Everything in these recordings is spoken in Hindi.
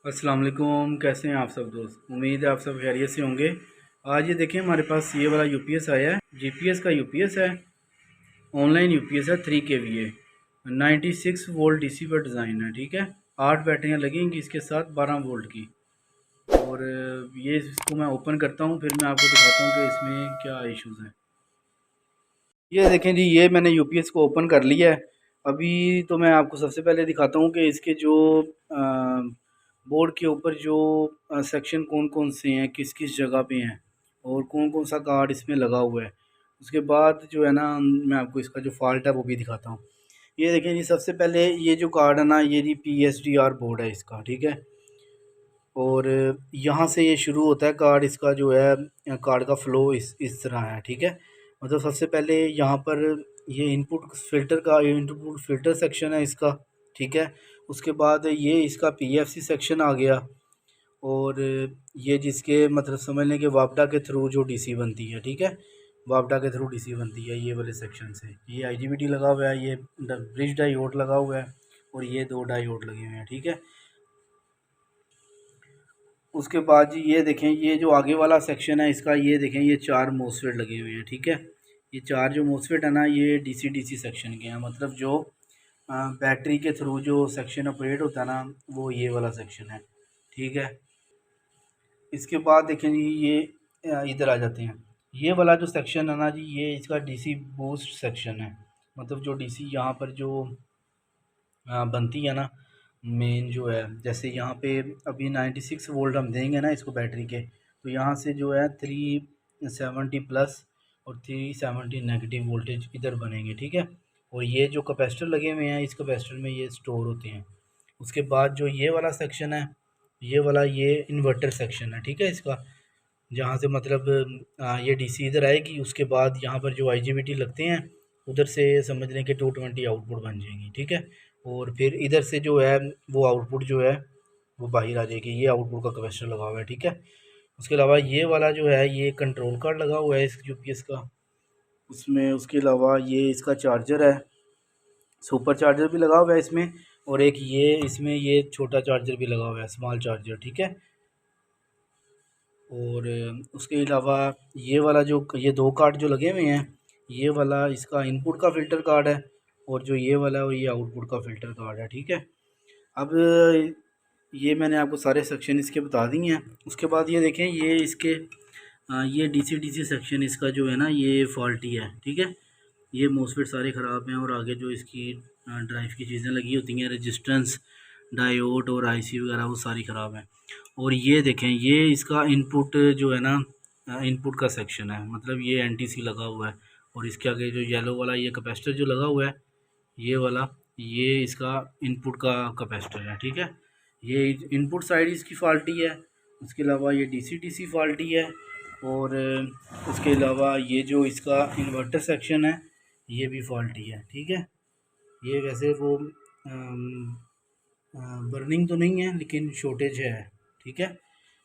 अस्सलाम वालेकुम। कैसे हैं आप सब दोस्त? उम्मीद है आप सब खैरियत से होंगे। आज ये देखें हमारे पास ये वाला यूपीएस आया है, जीपीएस का यूपीएस है, ऑनलाइन यूपीएस है 3 kVA 96 वोल्ट डीसी पर डिज़ाइन है। ठीक है, 8 बैटरियाँ लगेंगी इसके साथ 12 वोल्ट की। और ये इसको मैं ओपन करता हूँ, फिर मैं आपको दिखाता हूँ कि इसमें क्या इश्यूज़ हैं। ये देखें जी, ये मैंने यूपीएस को ओपन कर लिया है। अभी तो मैं आपको सबसे पहले दिखाता हूँ कि इसके जो बोर्ड के ऊपर जो सेक्शन कौन कौन से हैं, किस किस जगह पे हैं और कौन कौन सा कार्ड इसमें लगा हुआ है। उसके बाद जो है ना, मैं आपको इसका जो फॉल्ट है वो भी दिखाता हूँ। ये देखें जी, सबसे पहले ये जो कार्ड है ना, ये जी PSDR बोर्ड है इसका। ठीक है, और यहाँ से ये शुरू होता है कार्ड, इसका जो है कार्ड का फ़्लो इस तरह है। ठीक है, मतलब सबसे पहले यहाँ पर ये इनपुट फ़िल्टर सेक्शन है इसका। ठीक है, उसके बाद ये इसका PFC सेक्शन आ गया, और ये जिसके मतलब समझ लें कि वापडा के थ्रू जो डीसी बनती है। ठीक है, वापडा के थ्रू डीसी बनती है ये वाले सेक्शन से। ये IGBT लगा हुआ है, ये ब्रिज डायोड लगा हुआ है, और ये 2 डायोड लगे हुए हैं। ठीक है, उसके बाद जी ये देखें, ये जो आगे वाला सेक्शन है इसका, ये देखें ये 4 मोसफेट लगे हुए हैं। ठीक है, ये 4 जो मोसफेट है ना, ये DC सेक्शन के हैं, मतलब जो बैटरी के थ्रू जो सेक्शन ऑपरेट होता है ना, वो ये वाला सेक्शन है। ठीक है, इसके बाद देखें जी, ये इधर आ जाते हैं। ये वाला जो सेक्शन है ना जी, ये इसका DC बूस्ट सेक्शन है, मतलब जो DC यहाँ पर जो बनती है ना, मेन जो है, जैसे यहाँ पे अभी 96 वोल्ट हम देंगे ना इसको बैटरी के, तो यहाँ से जो है 370 प्लस और 370 नेगेटिव वोल्टेज इधर बनेंगे। ठीक है, और ये जो कैपेसिटर लगे हुए हैं, इस कैपेसिटर में ये स्टोर होते हैं। उसके बाद जो ये वाला सेक्शन है, ये वाला ये इन्वर्टर सेक्शन है। ठीक है, इसका जहाँ से मतलब ये DC इधर आएगी, उसके बाद यहाँ पर जो IGBT लगते हैं, उधर से समझ लें कि 220 आउटपुट बन जाएंगी। ठीक है, और फिर इधर से जो है वो आउटपुट जो है वो बाहर आ जाएगी। ये आउटपुट का कैपेसिटर लगा हुआ है। ठीक है, उसके अलावा ये वाला जो है, ये कंट्रोल कार्ड लगा हुआ है इस यूपीएस का, उसमें। उसके अलावा ये इसका चार्जर है, सुपर चार्जर भी लगा हुआ है इसमें, और एक ये इसमें ये छोटा चार्जर भी लगा हुआ है, स्मॉल चार्जर। ठीक है, और उसके अलावा ये वाला जो ये 2 कार्ड जो लगे हुए हैं, ये वाला इसका इनपुट का फ़िल्टर कार्ड है, और जो ये वाला है वो ये आउटपुट का फ़िल्टर कार्ड है। ठीक है, अब ये मैंने आपको सारे सेक्शन इसके बता दिए हैं। उसके बाद ये देखें, ये इसके ये DC सेक्शन इसका जो है ना, ये फॉल्टी है। ठीक है, ये मोसफेट सारे ख़राब हैं, और आगे जो इसकी ड्राइव की चीज़ें लगी होती हैं, रेजिस्टेंस, डायोड और IC वगैरह, वो सारी ख़राब हैं। और ये देखें, ये इसका इनपुट जो है ना, इनपुट का सेक्शन है, मतलब ये NTC लगा हुआ है, और इसके आगे जो येलो वाला ये कैपेसिटर जो लगा हुआ है, ये वाला, ये इसका इनपुट का कैपेसिटर है। ठीक है, ये इनपुट साइड इसकी फॉल्टी है। उसके अलावा ये DC फॉल्टी है, और उसके अलावा ये जो इसका इन्वर्टर सेक्शन है, ये भी फॉल्टी है। ठीक है, ये वैसे वो बर्निंग तो नहीं है, लेकिन शॉर्टेज है। ठीक है,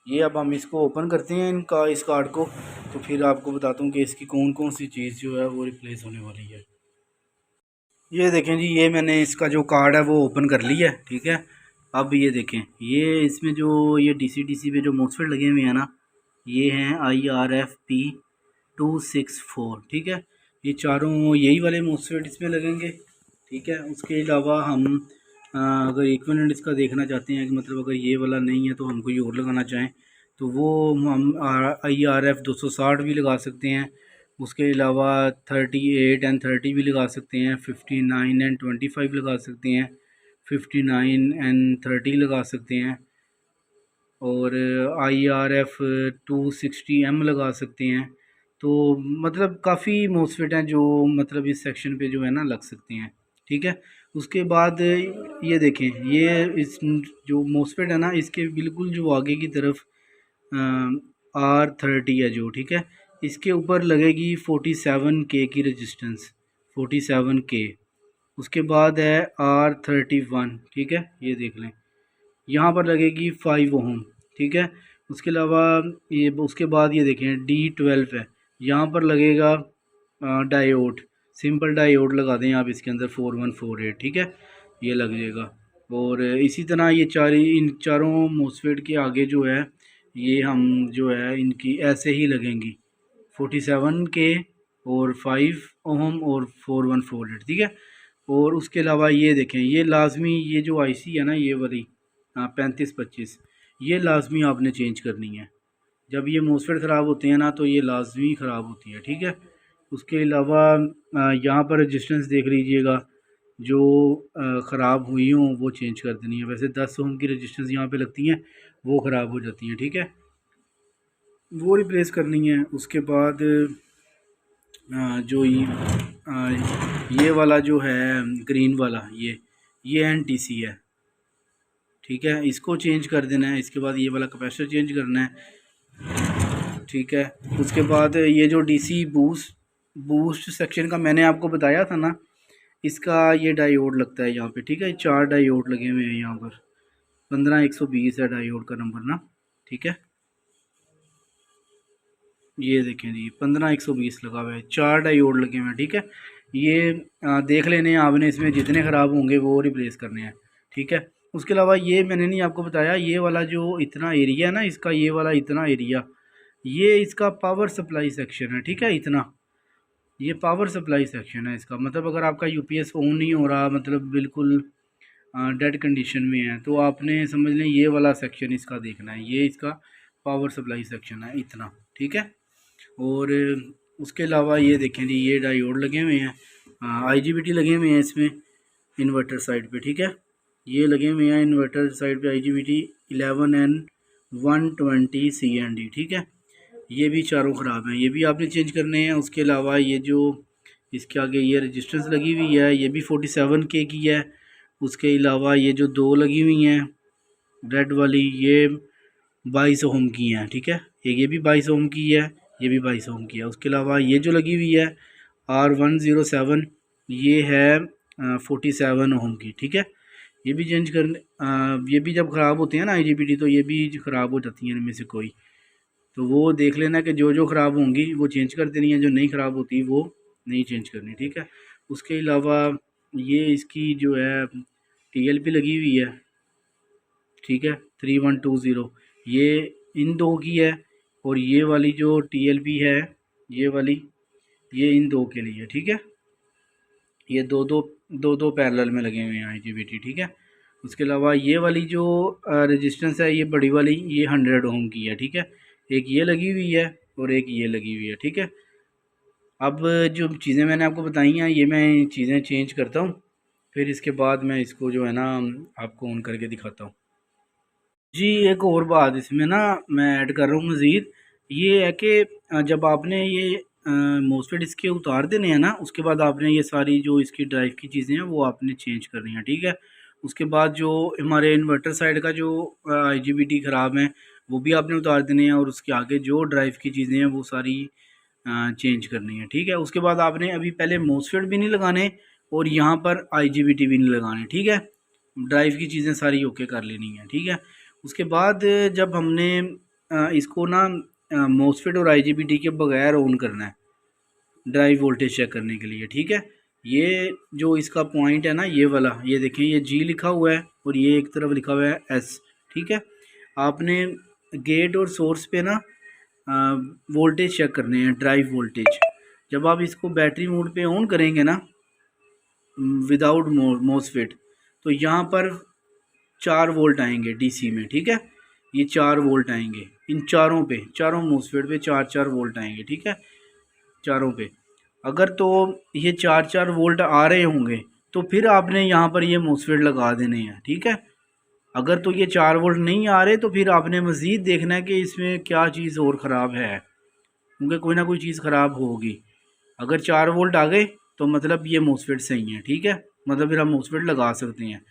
ये अब हम इसको ओपन करते हैं इनका इस कार्ड को, तो फिर आपको बताता हूँ कि इसकी कौन कौन सी चीज़ जो है वो रिप्लेस होने वाली है। ये देखें जी, ये मैंने इसका जो कार्ड है वो ओपन कर लिया है। ठीक है, अब ये देखें, ये इसमें जो ये DC पे जो मोसफेट लगे हुए हैं ना, ये हैं IRFP264। ठीक है, ये चारों यही वाले मोसफेट इसमें लगेंगे। ठीक है, उसके अलावा हम अगर इक्विवेलेंट इसका देखना चाहते हैं कि मतलब अगर ये वाला नहीं है तो हम कोई और लगाना चाहें, तो वो हम IRF 260 भी लगा सकते हैं। उसके अलावा 38 एंड 30 भी लगा सकते हैं, 59 एंड 25 लगा सकते हैं, 59 एंड 30 लगा सकते हैं, और IRF 260M लगा सकते हैं। तो मतलब काफ़ी मोसफेट हैं जो मतलब इस सेक्शन पे जो है ना लग सकते हैं। ठीक है, उसके बाद ये देखें, ये इस जो मोसफेट है ना, इसके बिल्कुल जो आगे की तरफ R30 है जो। ठीक है, इसके ऊपर लगेगी 47K की रजिस्टेंस, 47K। उसके बाद है R31। ठीक है, ये देख लें, यहाँ पर लगेगी 5 ओम। ठीक है, उसके अलावा ये उसके बाद ये देखें D12 है, यहाँ पर लगेगा डायोड, सिंपल डायोड लगा दें आप इसके अंदर 4148। ठीक है, ये लग जाएगा। और इसी तरह ये इन चारों मोसफेट के आगे जो है ये हम जो है इनकी ऐसे ही लगेंगी 47 के और 5 ओहम और 4148, ठीक है। और उसके अलावा ये देखें, ये लाजमी ये जो आईसी है ना ये वाली 3525, ये लाजमी आपने चेंज करनी है। जब ये मोसफेट ख़राब होते हैं ना तो ये लाजमी ख़राब होती है, ठीक है। उसके अलावा यहाँ पर रजिस्टेंस देख लीजिएगा, जो ख़राब हुई हों वो चेंज कर देनी है। वैसे 10 ओम की रजिस्टेंस यहाँ पे लगती हैं, वो ख़राब हो जाती हैं, ठीक है, वो रिप्लेस करनी है। उसके बाद जो ये वाला जो है ग्रीन वाला ये एनटीसी है, ठीक है, इसको चेंज कर देना है। इसके बाद ये वाला कैपेसिटर चेंज करना है, ठीक है। उसके बाद ये जो डीसी बूस्ट सेक्शन का मैंने आपको बताया था ना, इसका ये डायोड लगता है यहाँ पे, ठीक है। 4 डायोड लगे हुए हैं यहाँ पर, 15120 है डायोड का नंबर ना, ठीक है। ये देखें जी 15120 लगा हुआ है, 4 डायोड लगे हुए हैं, ठीक है। ये देख लेने हैं आपने, इसमें जितने ख़राब होंगे वो रिप्लेस करने हैं, ठीक है। उसके अलावा ये मैंने नहीं आपको बताया, ये वाला जो इतना एरिया है ना इसका, ये वाला इतना एरिया, ये इसका पावर सप्लाई सेक्शन है, ठीक है। इतना ये पावर सप्लाई सेक्शन है इसका, मतलब अगर आपका यूपीएस ऑन नहीं हो रहा, मतलब बिल्कुल डेड कंडीशन में है, तो आपने समझ लें ये वाला सेक्शन इसका देखना है, ये इसका पावर सप्लाई सेक्शन है इतना, ठीक है। और उसके अलावा ये देखें जी, ये डायोड लगे हुए हैं, आईजीबीटी लगे हुए हैं इसमें इन्वर्टर साइड पे, ठीक है। ये लगे हुए हैं इन्वर्टर साइड पे आईजीबीटी 11N120 CND, ठीक है। ये भी चारों ख़राब हैं, ये भी आपने चेंज करने हैं। उसके अलावा ये जो इसके आगे ये रजिस्टेंस लगी हुई है, ये भी 47K की है। उसके अलावा ये जो दो लगी हुई हैं रेड वाली, ये 22 ओम की हैं, ठीक है। एक ये भी 22 ओम की है, ये भी 22 ओम की है। उसके अलावा ये जो लगी हुई है R107, ये है 47 ओम की, ठीक है। ये भी चेंज कर, ये भी जब ख़राब होते हैं ना आईजीबीटी, तो ये भी ख़राब हो जाती हैं इनमें से कोई, तो वो देख लेना कि जो जो ख़राब होंगी वो चेंज कर देनी है, जो नहीं ख़राब होती वो नहीं चेंज करनी, ठीक है। उसके अलावा ये इसकी जो है टीएलपी लगी हुई है, ठीक है, 3120, ये इन दो की है। और ये वाली जो टीएलपी है ये वाली, ये इन दो के लिए, ठीक है। ये दो पैरेलल में लगे हुए हैं आईजीबीटी, ठीक है। उसके अलावा ये वाली जो रेजिस्टेंस है ये बड़ी वाली, ये 100 ओम की है, ठीक है। एक ये लगी हुई है और एक ये लगी हुई है, ठीक है। अब जो चीज़ें मैंने आपको बताई हैं ये मैं चीज़ें चेंज करता हूँ, फिर इसके बाद मैं इसको जो है ना आपको ऑन करके दिखाता हूँ जी। एक और बात इसमें ना मैं ऐड कर रहा हूँ मज़ीद, ये है कि जब आपने ये मोसफेट इसके उतार देने हैं ना, उसके बाद आपने ये सारी जो इसकी ड्राइव की चीज़ें हैं वो आपने चेंज करनी है, ठीक है। उसके बाद जो हमारे इन्वर्टर साइड का जो आईजीबीटी ख़राब है वो भी आपने उतार देने हैं, और उसके आगे जो ड्राइव की चीज़ें हैं वो सारी चेंज करनी है, ठीक है। उसके बाद आपने अभी पहले मोसफेट भी नहीं लगाने और यहाँ पर आईजीबीटी भी नहीं लगाने, ठीक है। ड्राइव की चीज़ें सारी ओके कर लेनी है, ठीक है। उसके बाद जब हमने इसको ना मोसफेट और आईजीबीटी के बगैर ऑन करना है ड्राइव वोल्टेज चेक करने के लिए, ठीक है। ये जो इसका पॉइंट है ना ये वाला, ये देखें ये जी लिखा हुआ है और ये एक तरफ लिखा हुआ है एस, ठीक है। आपने गेट और सोर्स पे ना वोल्टेज चेक करने हैं, ड्राइव वोल्टेज। जब आप इसको बैटरी मोड पे ऑन करेंगे ना विदाउट मोसफेट, तो यहाँ पर 4 वोल्ट आएंगे डीसी में, ठीक है। ये 4 वोल्ट आएंगे इन चारों पे, चारों मोसफेट पे 4 वोल्ट आएंगे, ठीक है, चारों पे। अगर तो ये 4 वोल्ट आ रहे होंगे तो फिर आपने यहाँ पर ये मोसफेट लगा देने हैं, ठीक है। अगर तो ये 4 वोल्ट नहीं आ रहे तो फिर आपने मज़ीद देखना है कि इसमें क्या चीज़ और ख़राब है, क्योंकि कोई ना कोई चीज़ ख़राब होगी। अगर 4 वोल्ट आ गए तो मतलब ये मोसफेट सही है, ठीक है, मतलब फिर हम मोसफेट लगा सकते हैं।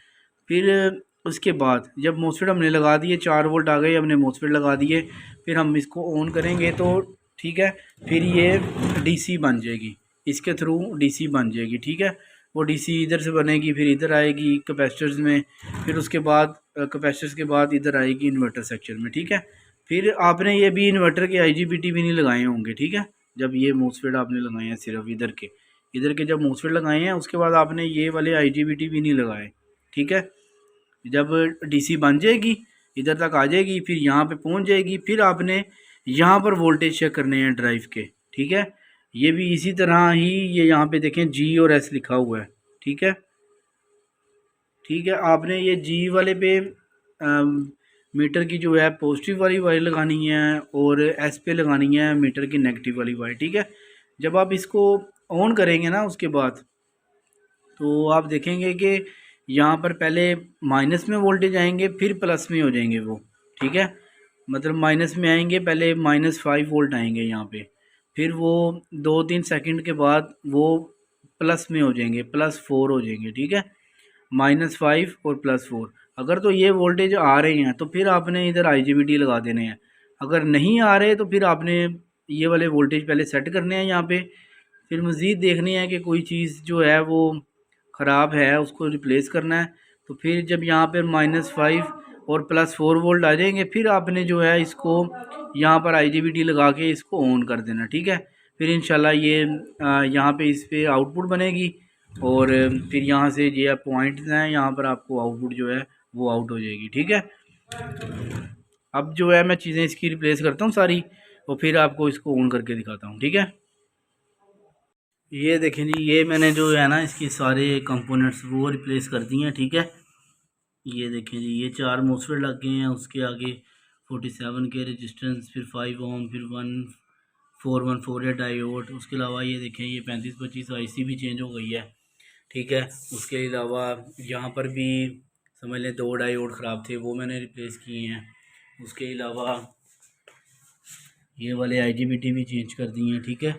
फिर उसके बाद जब मोसफेट हमने लगा दिए, 4 वोल्ट आ गए, हमने मोसफेट लगा दिए, फिर हम इसको ऑन करेंगे तो ठीक है, फिर ये डीसी बन जाएगी, इसके थ्रू डीसी बन जाएगी, ठीक है। वो डीसी इधर से बनेगी, फिर इधर आएगी कैपेसिटर्स में, फिर उसके बाद कैपेसिटर्स के बाद इधर आएगी इन्वर्टर सेक्शन में, ठीक है। फिर आपने ये भी इन्वर्टर के आईजीबीटी भी नहीं लगाए होंगे, ठीक है। जब ये मोसफेट आपने लगाए हैं सिर्फ इधर के जब मोसफेट लगाए हैं उसके बाद आपने ये वाले आईजीबीटी भी नहीं लगाए, ठीक है। जब डीसी बन जाएगी इधर तक आ जाएगी, फिर यहाँ पे पहुँच जाएगी, फिर आपने यहाँ पर वोल्टेज चेक करने हैं ड्राइव के, ठीक है। ये भी इसी तरह ही, ये यहाँ पे देखें जी और एस लिखा हुआ है, ठीक है। ठीक है, आपने ये जी वाले पे मीटर की जो है पॉजिटिव वाली वायर लगानी है और एस पे लगानी है मीटर की नेगेटिव वाली वायर, ठीक है। जब आप इसको ऑन करेंगे ना उसके बाद तो आप देखेंगे कि यहाँ पर पहले माइनस में वोल्टेज आएंगे, फिर प्लस में हो जाएंगे वो, ठीक है। मतलब माइनस में आएंगे, पहले -5 वोल्ट आएंगे यहाँ पे, फिर वो 2-3 सेकंड के बाद वो प्लस में हो जाएंगे, +4 हो जाएंगे, ठीक है। -5 और +4, अगर तो ये वोल्टेज आ रहे हैं तो फिर आपने इधर IGBT लगा देने हैं। अगर नहीं आ रहे तो फिर आपने ये वाले वोल्टेज पहले सेट करने हैं यहाँ पे, फिर मज़ीद देखनी है कि कोई चीज़ जो है वो ख़राब है उसको रिप्लेस करना है। तो फिर जब यहाँ पर -5 और +4 वोल्ट आ जाएंगे, फिर आपने जो है इसको यहाँ पर IGBT लगा के इसको ऑन कर देना, ठीक है। फिर इंशाल्लाह ये यहाँ पे इस पे आउटपुट बनेगी और फिर यहाँ से ये पॉइंट्स हैं, यहाँ पर आपको आउटपुट जो है वो आउट हो जाएगी, ठीक है। अब जो है मैं चीज़ें इसकी रिप्लेस करता हूँ सारी और फिर आपको इसको ऑन करके दिखाता हूँ, ठीक है। ये देखें जी, ये मैंने जो है ना इसके सारे कंपोनेंट्स वो रिप्लेस कर दिए हैं, ठीक है। ये देखें जी, ये 4 मोसफेट लग गए हैं, उसके आगे 47 के रेजिस्टेंस, फिर 5 ओम, फिर 1414 डायोड। उसके अलावा ये देखें ये 3525 IC भी चेंज हो गई है, ठीक है। उसके अलावा यहाँ पर भी समझ लें 2 डायोड ख़राब थे, वो मैंने रिप्लेस किए हैं। उसके अलावा ये वाले IGBT भी चेंज कर दिए हैं, ठीक है।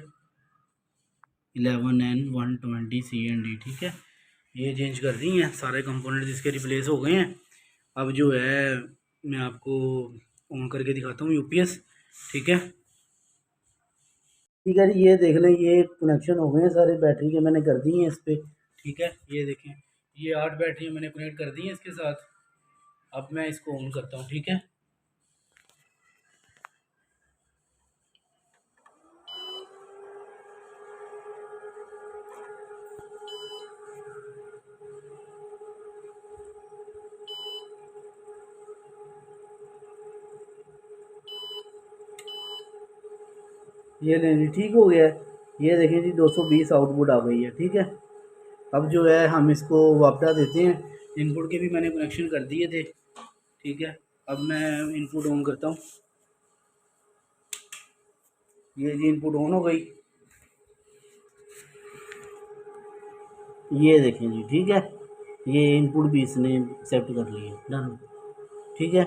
11N120 CND, ठीक है। ये चेंज कर दी हैं, सारे कंपोनेंट इसके रिप्लेस हो गए हैं। अब जो है मैं आपको ऑन करके दिखाता हूँ UPS, ठीक है। ठीक है, ये देख लें, ये कनेक्शन हो गए हैं सारे, बैटरी के मैंने कर दी हैं इस पर, ठीक है। ये देखें, ये 8 बैटरियाँ मैंने कनेक्ट कर दी हैं इसके साथ। अब मैं इसको ऑन करता हूँ, ठीक है। ये लें जी, ठीक हो गया है। ये देखें जी 220 आउटपुट आ गई है, ठीक है। अब जो है हम इसको वापस देते हैं। इनपुट के भी मैंने कनेक्शन कर दिए थे, ठीक है। अब मैं इनपुट ऑन करता हूँ। ये जी इनपुट ऑन हो गई, ये देखें जी, ठीक है। ये इनपुट भी इसने एक्सेप्ट कर लिया, डन, ठीक है।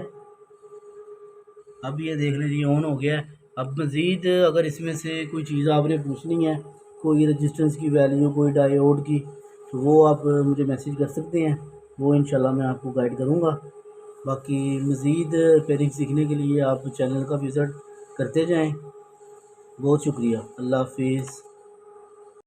अब ये देख लें जी ऑन हो गया है। अब मज़ीद अगर इसमें से कोई चीज़ आपने पूछनी है, कोई रेजिस्टेंस की वैल्यू, कोई डायोड की, तो वो आप मुझे मैसेज कर सकते हैं, वो इंशाल्लाह मैं आपको गाइड करूँगा। बाकी मज़ीद रिपेयरिंग सीखने के लिए आप चैनल का विज़िट करते जाएं। बहुत शुक्रिया, अल्लाह हाफिज़।